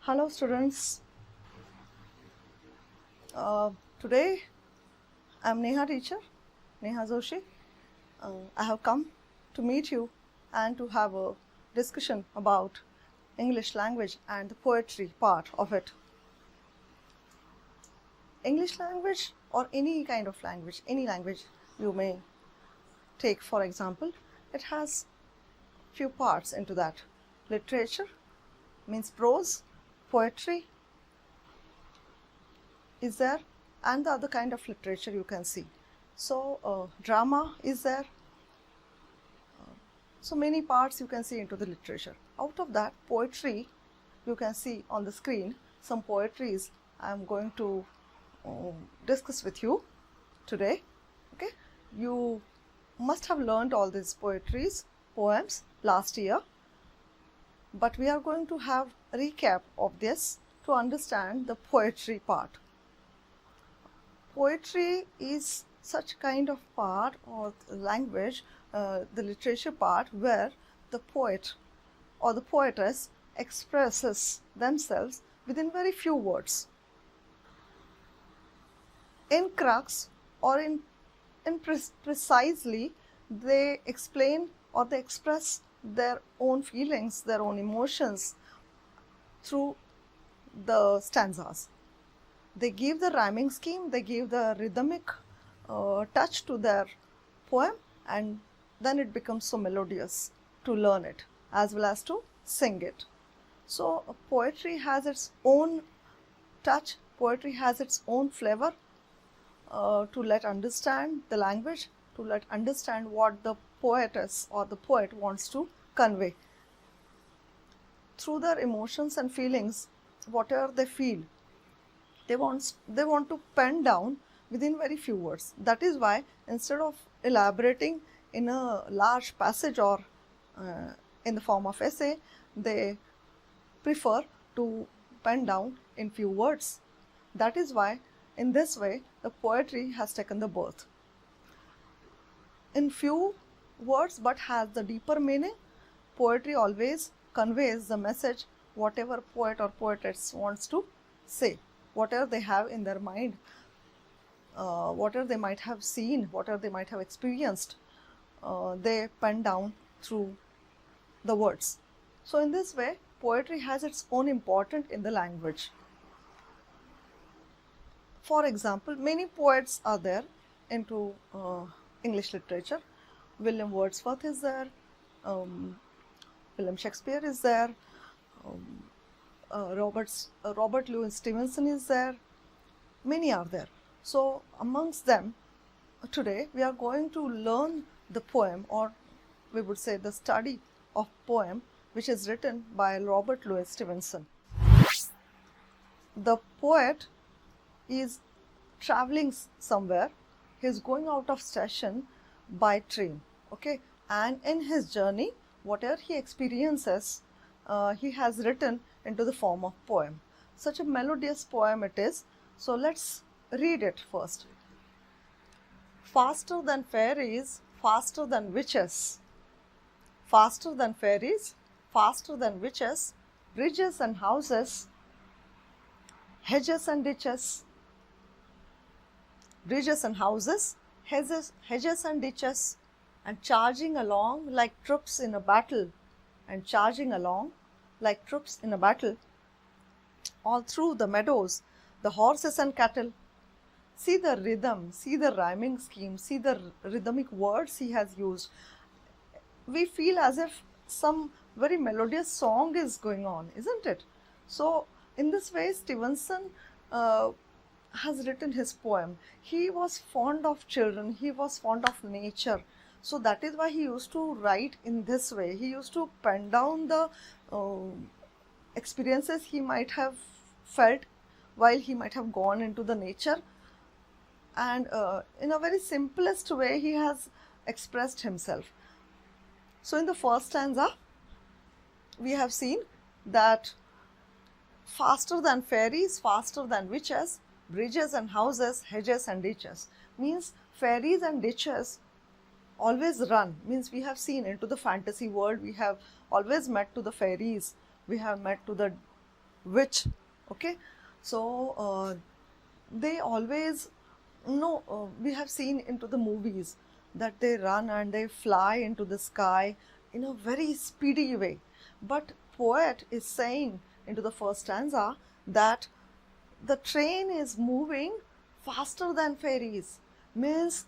Hello students, uh, today I'm Neha teacher, Neha Joshi. I have come to meet you and to have a discussion about English language and the poetry part of it. English language or any kind of language, any language you may take for example, it has few parts into that. Literature means prose, poetry is there, and the other kind of literature you can see. So drama is there. So many parts you can see into the literature. Out of that, poetry, you can see on the screen some poetries I am going to discuss with you today. Okay, you must have learned all these poetries, poems last year, but we are going to have a recap of this to understand the poetry part. Poetry is such kind of part or language, the literature part, where the poet or the poetess expresses themselves within very few words. In crux or in precisely, they explain or they express their own feelings, their own emotions through the stanzas. They give the rhyming scheme, they give the rhythmic touch to their poem, and then it becomes so melodious to learn it as well as to sing it. So poetry has its own touch, poetry has its own flavor to let understand the language, to let understand what the poetess or the poet wants to convey. Through their emotions and feelings, whatever they feel, they want to pen down within very few words. That is why instead of elaborating in a large passage or in the form of essay, they prefer to pen down in few words. That is why in this way the poetry has taken the birth. In few words but has the deeper meaning, poetry always conveys the message whatever poet or poetess wants to say, whatever they have in their mind, whatever they might have seen, whatever they might have experienced, they pen down through the words. So in this way, poetry has its own importance in the language. For example, many poets are there into English literature. William Wordsworth is there, William Shakespeare is there, Robert Louis Stevenson is there, many are there. So amongst them, today we are going to learn the poem, or we would say the study of poem, which is written by Robert Louis Stevenson. The poet is traveling somewhere, he is going out of station by train, okay, and in his journey, whatever he experiences, he has written into the form of poem. Such a melodious poem it is. So let's read it first. Faster than fairies, faster than witches, faster than fairies, faster than witches, bridges and houses, hedges and ditches, bridges and houses, hedges and ditches, and charging along like troops in a battle, and charging along like troops in a battle, all through the meadows, the horses and cattle. See the rhythm, see the rhyming scheme, see the rhythmic words he has used. We feel as if some very melodious song is going on, isn't it? So in this way, Stevenson has written his poem. He was fond of children, he was fond of nature. So that is why he used to write in this way. He used to pen down the experiences he might have felt while he might have gone into the nature, and in a very simplest way he has expressed himself. So in the first stanza, we have seen that faster than fairies, faster than witches, bridges and houses, hedges and ditches, means fairies and ditches always run, means we have seen into the fantasy world, we have always met to the fairies, we have met to the witch. Okay, so they always, we have seen into the movies that they run and they fly into the sky in a very speedy way. But poet is saying into the first stanza that the train is moving faster than fairies, means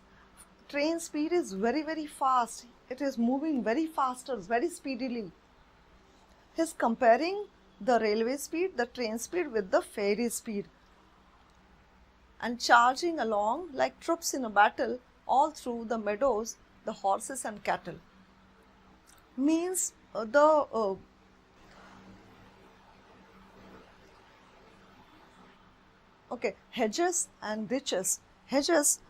train speed is very very fast, it is moving very faster, very speedily. He's comparing the railway speed, the train speed with the fairy speed, and charging along like troops in a battle all through the meadows, the horses and cattle. Means hedges and ditches. Hedges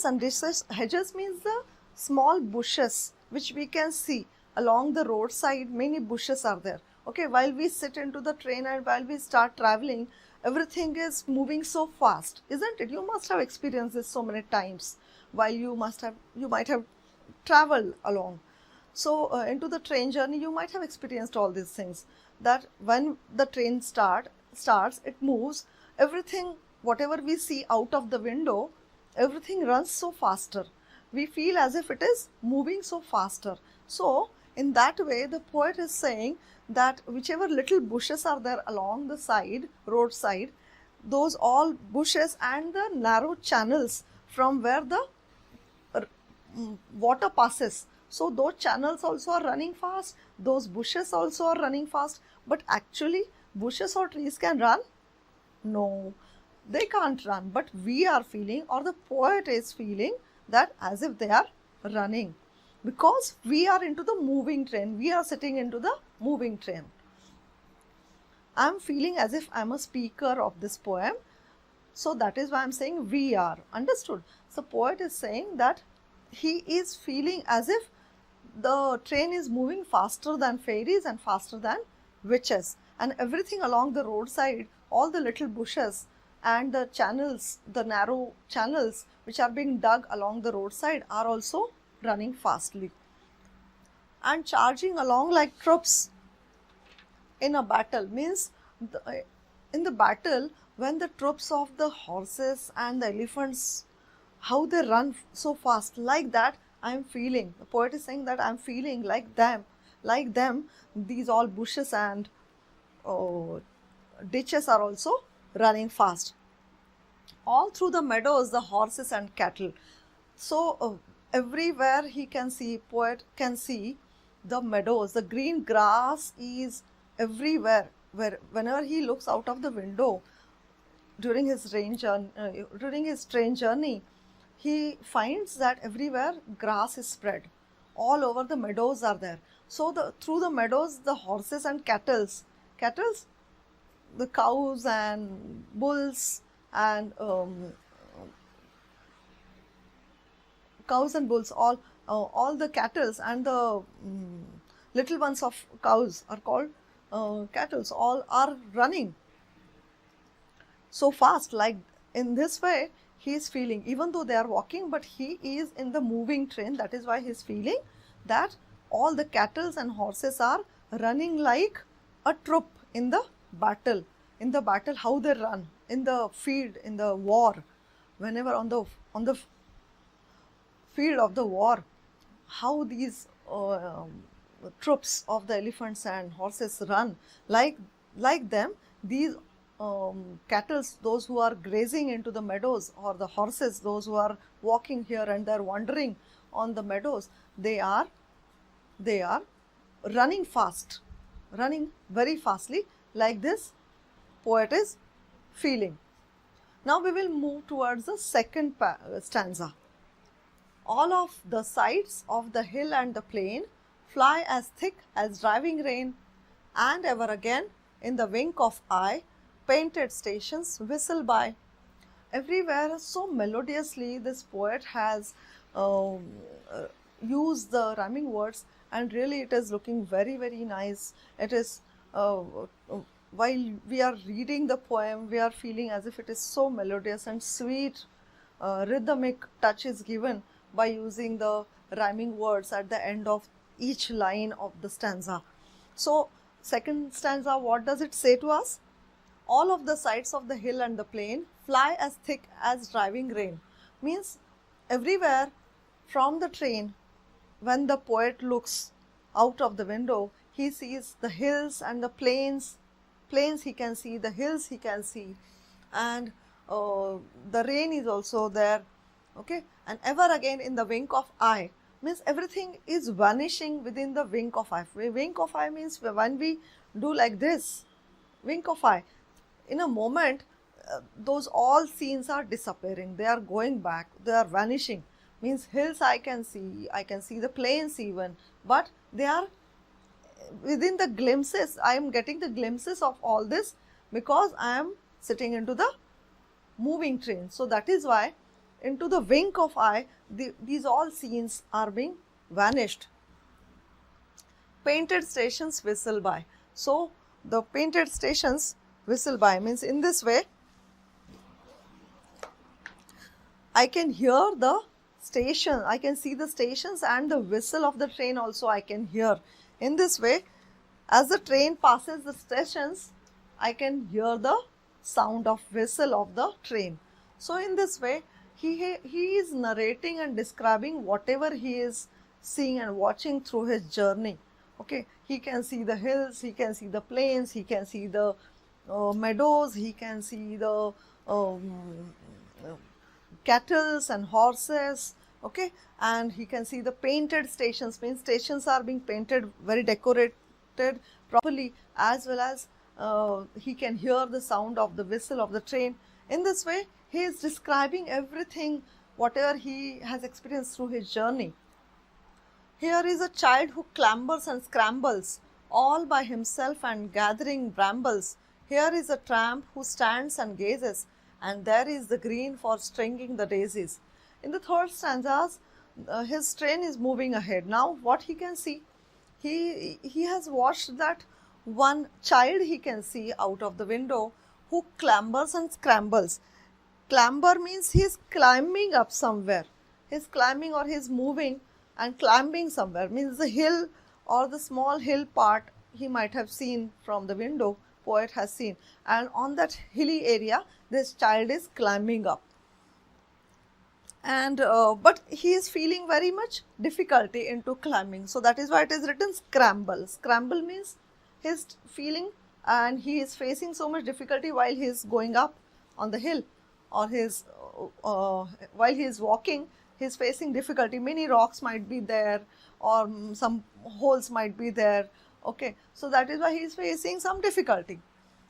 and ditches. Hedges means the small bushes which we can see along the roadside. Many bushes are there. Okay, while we sit into the train and while we start traveling, everything is moving so fast, isn't it? You must have experienced this so many times while you might have traveled along. So into the train journey, you might have experienced all these things, that when the train starts, it moves, everything, whatever we see out of the window, everything runs so faster. We feel as if it is moving so faster. So in that way, the poet is saying that whichever little bushes are there along the roadside, those all bushes and the narrow channels from where the water passes. So those channels also are running fast, those bushes also are running fast. But actually, bushes or trees can run? No, they can't run. But we are feeling, or the poet is feeling, that as if they are running, because we are into the moving train, we are sitting into the moving train. I'm feeling as if I'm a speaker of this poem. So that is why I'm saying we are. Understood? So poet is saying that he is feeling as if the train is moving faster than fairies and faster than witches, and everything along the roadside, all the little bushes and the channels, the narrow channels which are being dug along the roadside, are also running fastly and charging along like troops in a battle. Means in the battle, when the troops of the horses and the elephants, how they run so fast, like that I am feeling. The poet is saying that I am feeling like them. These all bushes and ditches are also running fast all through the meadows, the horses and cattle. So everywhere he can see, poet can see the meadows, the green grass is everywhere. Whenever he looks out of the window during his train journey, he finds that everywhere grass is spread. All over the meadows are there. So through the meadows, the horses and cattles, the cows and bulls and all the cattles and the little ones of cows are called cattles, all are running so fast. Like in this way, he is feeling, even though they are walking, but he is in the moving train. That is why he is feeling that all the cattles and horses are running like a troop in the battle. In the battle, how they run in the field, in the war, whenever on the field of the war, how these troops of the elephants and horses run like them. These cattle, those who are grazing into the meadows, or the horses, those who are walking here and there, wandering on the meadows, they are running fast, running very fastly, like this poet is feeling. Now we will move towards the second stanza. All of the sides of the hill and the plain fly as thick as driving rain, and ever again, in the wink of eye, painted stations whistle by. Everywhere, so melodiously, this poet has used the rhyming words, and really it is looking very, very nice. It is, while we are reading the poem, we are feeling as if it is so melodious and sweet. Rhythmic touch is given by using the rhyming words at the end of each line of the stanza. So Second stanza, what does it say to us? All of the sides of the hill and the plain fly as thick as driving rain. Means everywhere from the train, when the poet looks out of the window, he sees the hills and the plains. Plains he can see, the hills he can see, and the rain is also there. Okay, and ever again in the wink of eye, means everything is vanishing within the wink of eye. Wink of eye means when we do like this, wink of eye, in a moment, those all scenes are disappearing, they are going back, they are vanishing. Means hills I can see the plains even, but they are within the glimpses. I am getting the glimpses of all this because I am sitting into the moving train. So that is why into the wink of eye, these all scenes are being vanished. Painted stations whistle by. So the painted stations whistle by means in this way I can hear the station, I can see the stations, and the whistle of the train also I can hear. In this way, as the train passes the stations, I can hear the sound of whistle of the train. So in this way, he is narrating and describing whatever he is seeing and watching through his journey. Okay, he can see the hills, he can see the plains, he can see the meadows, he can see the cattle and horses. Okay, and he can see the painted stations, means stations are being painted very decorated properly, as well as he can hear the sound of the whistle of the train. In this way, he is describing everything, whatever he has experienced through his journey. Here is a child who clambers and scrambles all by himself and gathering brambles. Here is a tramp who stands and gazes, and there is the green for stringing the daisies. In the third stanzas, his train is moving ahead. Now what he can see, he has watched that one child he can see out of the window who clambers and scrambles. Clamber means he is climbing up somewhere. He is climbing or he is moving and climbing somewhere, means the hill or the small hill part he might have seen from the window, poet has seen, and on that hilly area this child is climbing up. And but he is feeling very much difficulty into climbing, so that is why it is written scramble. Scramble means he is feeling and he is facing so much difficulty while he is going up on the hill, or his while he is walking, he is facing difficulty. Many rocks might be there, or some holes might be there. Okay, so that is why he is facing some difficulty.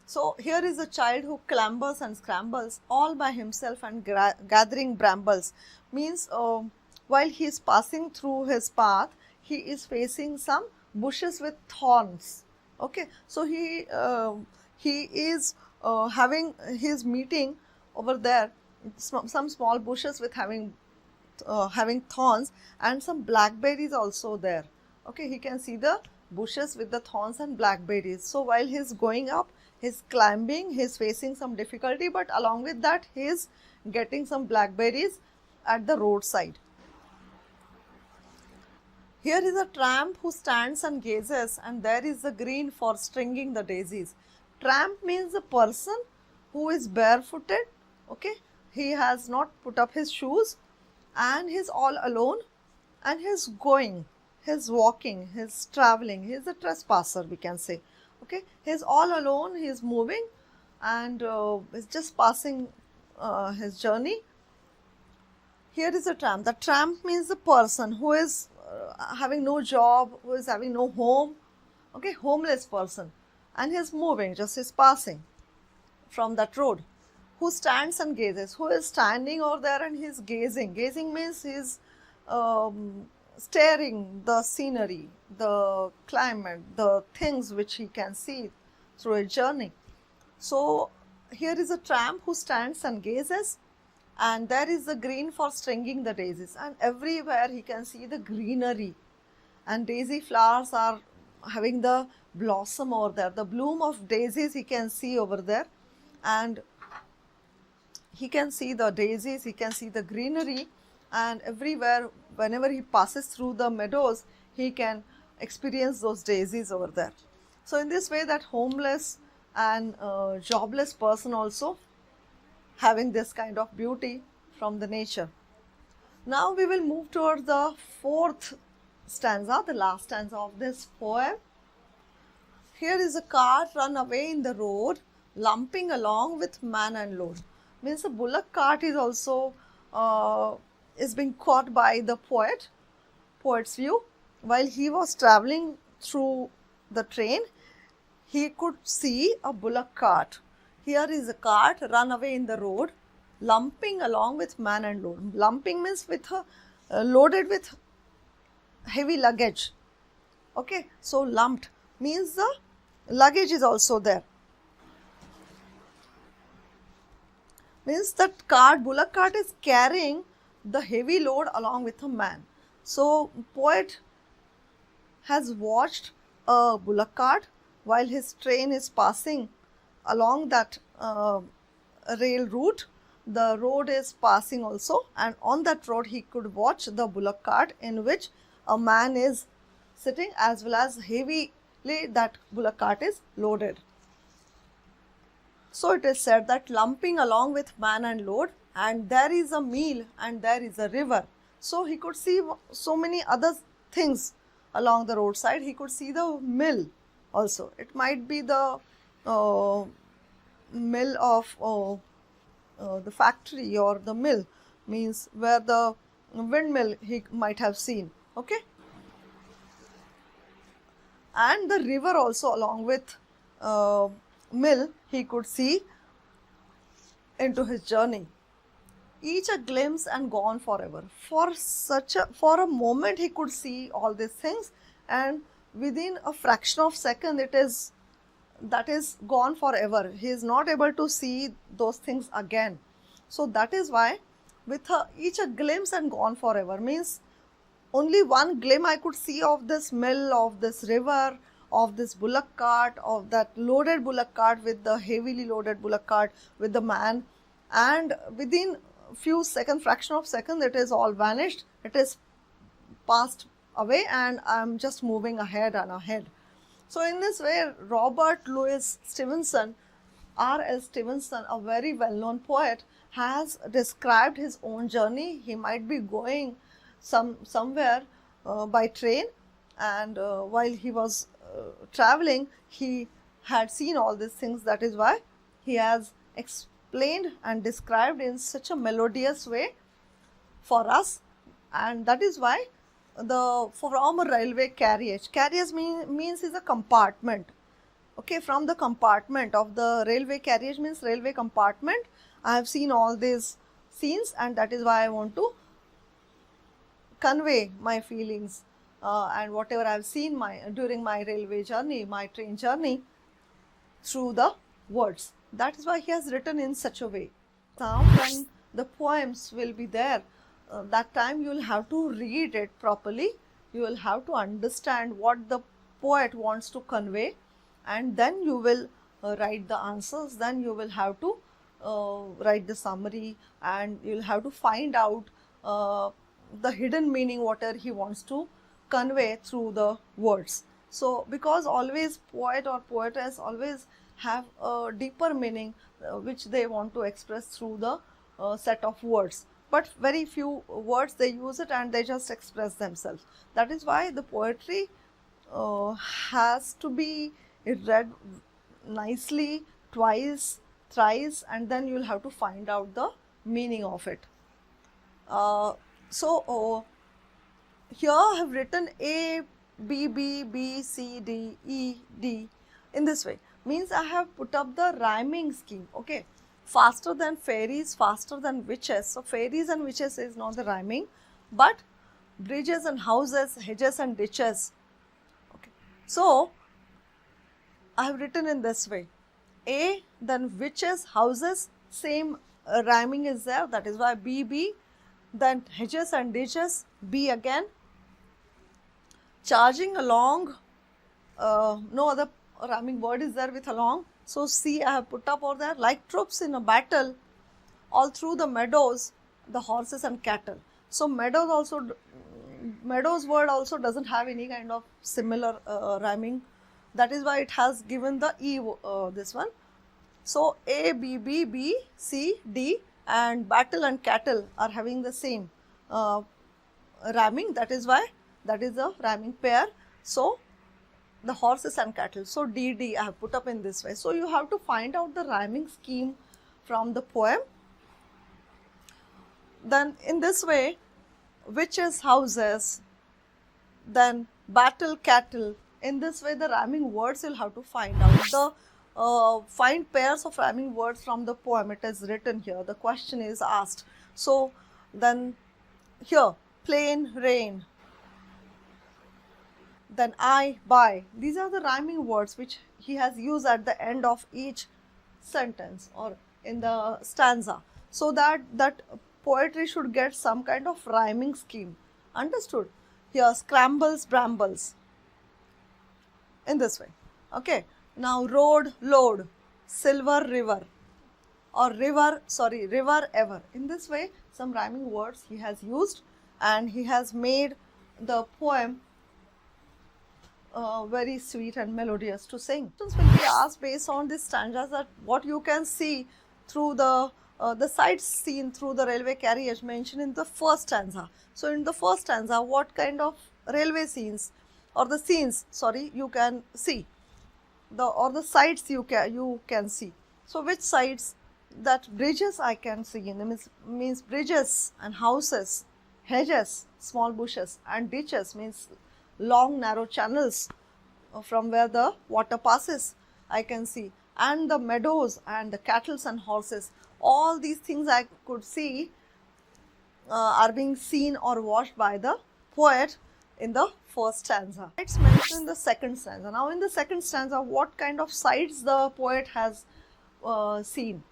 So here is a child who clambers and scrambles all by himself and gathering brambles, means while he is passing through his path, he is facing some bushes with thorns. Okay, so he is having his meeting over there some small bushes with having thorns, and some blackberries also there. Okay, he can see the bushes with the thorns and blackberries. So while he is going up, he is climbing, he is facing some difficulty, but along with that he is getting some blackberries at the roadside. Here is a tramp who stands and gazes, and there is the green for stringing the daisies. Tramp means a person who is barefooted. Okay, he has not put up his shoes, and he is all alone, and he is going, he is walking, he is traveling, he is a trespasser, we can say. Okay, he is all alone, he is moving, and is just passing his journey. Here is a tramp. The tramp means the person who is having no job, who is having no home. Okay, homeless person, and he is moving, just is passing from that road. Who stands and gazes, who is standing over there and he is gazing. Gazing means he is staring the scenery, the climate, the things which he can see through a journey. So here is a tramp who stands and gazes, and there is the green for stringing the daisies, and everywhere he can see the greenery, and daisy flowers are having the blossom over there. The bloom of daisies he can see over there, and he can see the daisies, he can see the greenery, and everywhere whenever he passes through the meadows, he can experience those daisies over there. So in this way, that homeless and jobless person also having this kind of beauty from the nature. Now we will move towards the fourth stanza, the last stanza of this poem. Here is a cart run away in the road, lumping along with man and load. Means a bullock cart is also is being caught by the poet's view. While he was traveling through the train, he could see a bullock cart. Here is a cart run away in the road, lumping along with man and load. Lumping means with loaded with heavy luggage. Okay, so lumped means the luggage is also there. Means that bullock cart is carrying the heavy load along with a man. So poet has watched a bullock cart while his train is passing along that rail route. The road is passing also, and on that road he could watch the bullock cart in which a man is sitting, as well as heavily that bullock cart is loaded. So it is said that lumping along with man and load, and there is a mill and there is a river. So he could see so many other things along the roadside. He could see the mill also. It might be the mill of the factory, or the mill means where the windmill he might have seen. Okay, and the river also along with mill he could see into his journey. Each a glimpse and gone forever. For a moment he could see all these things, and within a fraction of second that is gone forever. He is not able to see those things again. So that is why with each a glimpse and gone forever means only one glimpse I could see of this mill, of this river, of this bullock cart, of that loaded bullock cart with the heavily loaded bullock cart with the man, and within few seconds, fraction of second, it is all vanished. It is passed away, and I am just moving ahead and ahead. So in this way, Robert Louis Stevenson, R.L. Stevenson, a very well-known poet, has described his own journey. He might be going somewhere by train, and while he was traveling, he had seen all these things. That is why he has explained and described in such a melodious way for us, and that is why from a railway carriage means is a compartment. Okay, from the compartment of the railway carriage means railway compartment, I have seen all these scenes, and that is why I want to convey my feelings and whatever I have seen during my railway journey, my train journey, through the words. That is why he has written in such a way. Now when the poems will be there, that time you will have to read it properly. You will have to understand what the poet wants to convey, and then you will write the answers. Then you will have to write the summary, and you will have to find out the hidden meaning, whatever he wants to convey through the words. So because always poet or poetess always have a deeper meaning which they want to express through the set of words, but very few words they use it and they just express themselves. That is why the poetry has to be read nicely twice, thrice, and then you will have to find out the meaning of it. Here I have written A, B, B, B, C, D, E, D in this way. Means I have put up the rhyming scheme. Okay, faster than fairies, faster than witches. So fairies and witches is not the rhyming, but bridges and houses, hedges and ditches. Okay, so I have written in this way. A, then witches, houses, same rhyming is there. That is why B, B, then hedges and ditches, B again. Charging along, no other rhyming word is there with along. So C I have put up over there. Like troops in a battle, all through the meadows, the horses and cattle. So meadows word also doesn't have any kind of similar rhyming That is why it has given the E, this one. So A, B, B, B, C, D, and battle and cattle are having the same rhyming. That is why that is the rhyming pair. So the horses and cattle. So D, D I have put up in this way. So you have to find out the rhyming scheme from the poem. Then in this way, witches, houses, then battle, cattle. In this way, the rhyming words you'll have to find out. The find pairs of rhyming words from the poem. It is written here. The question is asked. So then here, plain, rain. Then I, buy. These are the rhyming words which he has used at the end of each sentence or in the stanza, so that poetry should get some kind of rhyming scheme. Understood? Here, scrambles, brambles. In this way. Okay. Now, road, load, silver, river, or river ever. In this way, some rhyming words he has used, and he has made the poem very sweet and melodious to sing. Questions will be asked based on these stanzas, that what you can see through the sights seen through the railway carriage mentioned in the first stanza. So in the first stanza, what kind of railway scenes or the scenes, you can see, the sights you can see. So which sights? That bridges I can see, means bridges and houses, hedges, small bushes, and ditches means long narrow channels from where the water passes I can see, and the meadows and the cattle and horses. All these things I could see are being seen or watched by the poet in the first stanza. It's mentioned in the second stanza. Now in the second stanza, what kind of sights the poet has seen?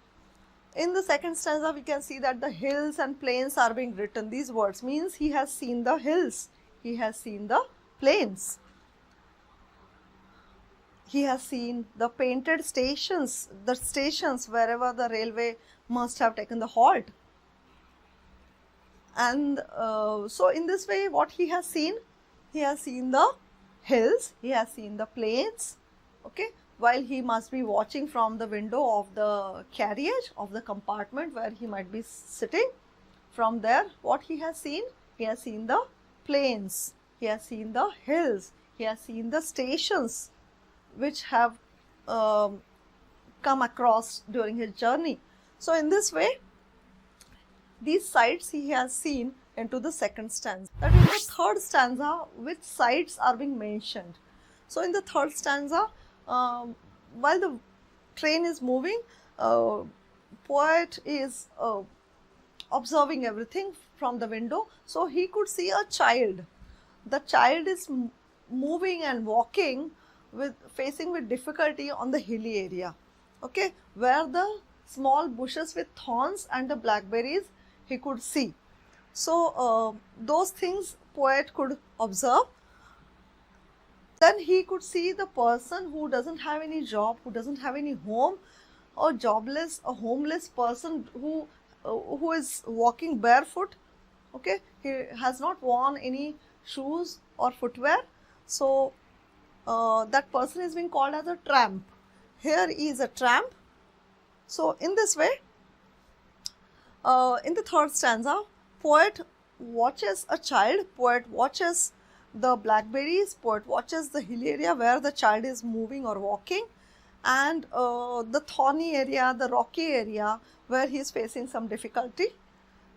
In the second stanza, we can see that the hills and plains are being written. These words means he has seen the hills, he has seen the plains, he has seen the painted stations, the stations wherever the railway must have taken the halt. And so in this way, what he has seen the hills, he has seen the plains, okay, while he must be watching from the window of the carriage, of the compartment where he might be sitting. From there, what he has seen the plains, he has seen the hills, he has seen the stations which have come across during his journey. So in this way, these sights he has seen into the second stanza. That is the third stanza, which sights are being mentioned. So in the third stanza, while the train is moving, poet is observing everything from the window. So he could see a child. The child is moving and walking facing with difficulty on the hilly area, okay, where the small bushes with thorns and the blackberries he could see. So those things poet could observe. Then he could see the person who doesn't have any job, who doesn't have any home, or jobless, a homeless person who is walking barefoot, okay, he has not worn any shoes or footwear. So that person is being called as a tramp. Here is a tramp. So in this way, in the third stanza, poet watches a child, poet watches the blackberries, poet watches the hill area where the child is moving or walking, and the thorny area, the rocky area where he is facing some difficulty,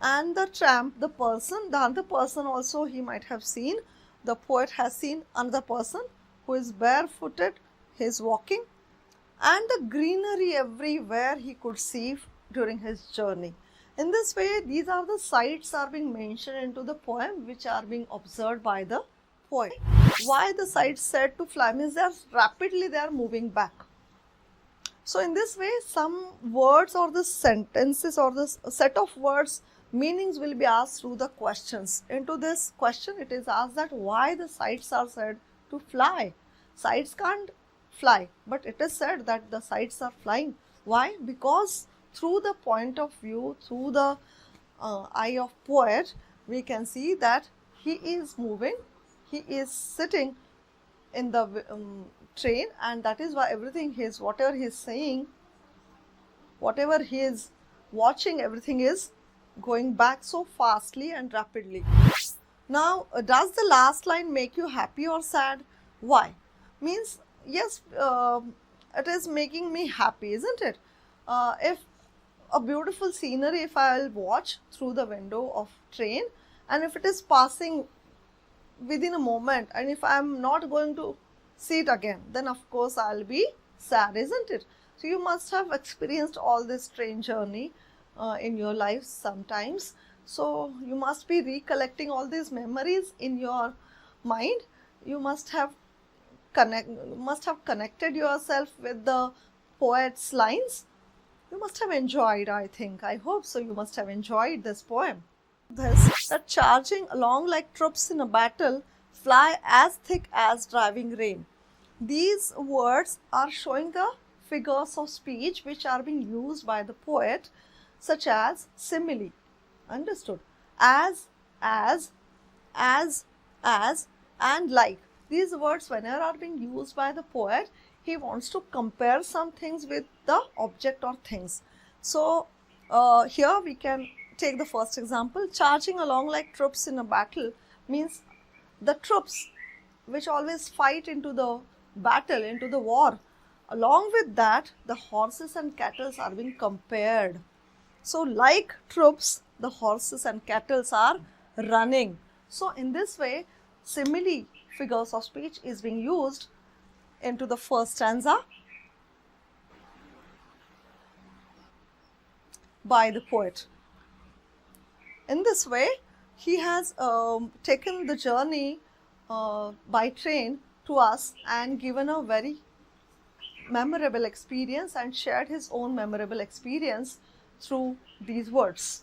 and the tramp, the person, the other person also he might have seen. The poet has seen another person who is barefooted, he is walking, and the greenery everywhere he could see during his journey. In this way, these are the sights are being mentioned into the poem which are being observed by the poet. Why the sights said to fly means they are moving back. So in this way, some words or the sentences or the set of words meanings will be asked through the questions. Into this question, it is asked that why the sights are said to fly. Sights can't fly, but it is said that the sights are flying. Why? Because through the point of view, through the eye of poet, we can see that he is moving, he is sitting in the train, and that is why everything is, whatever he is saying, whatever he is watching, everything is going back so fastly and rapidly. Now, does the last line make you happy or sad? Why? Means, yes, it is making me happy, isn't it? If a beautiful scenery, if I'll watch through the window of train, and if it is passing within a moment, and if I'm not going to see it again, then of course I'll be sad, isn't it? So you must have experienced all this train journey in your life sometimes. So you must be recollecting all these memories in your mind. You must have connected yourself with the poet's lines. You must have enjoyed, I think. I hope so. You must have enjoyed this poem. This, that charging along like troops in a battle, fly as thick as driving rain. These words are showing the figures of speech which are being used by the poet, such as simile, understood, as, and like. These words, whenever are being used by the poet, he wants to compare some things with the object or things. So here we can take the first example. Charging along like troops in a battle means the troops which always fight into the battle, into the war. Along with that, the horses and cattle are being compared. So like troops, the horses and cattle are running. So in this way, simile, figures of speech, is being used into the first stanza by the poet. In this way, he has taken the journey by train to us and given a very memorable experience and shared his own memorable experience through these words.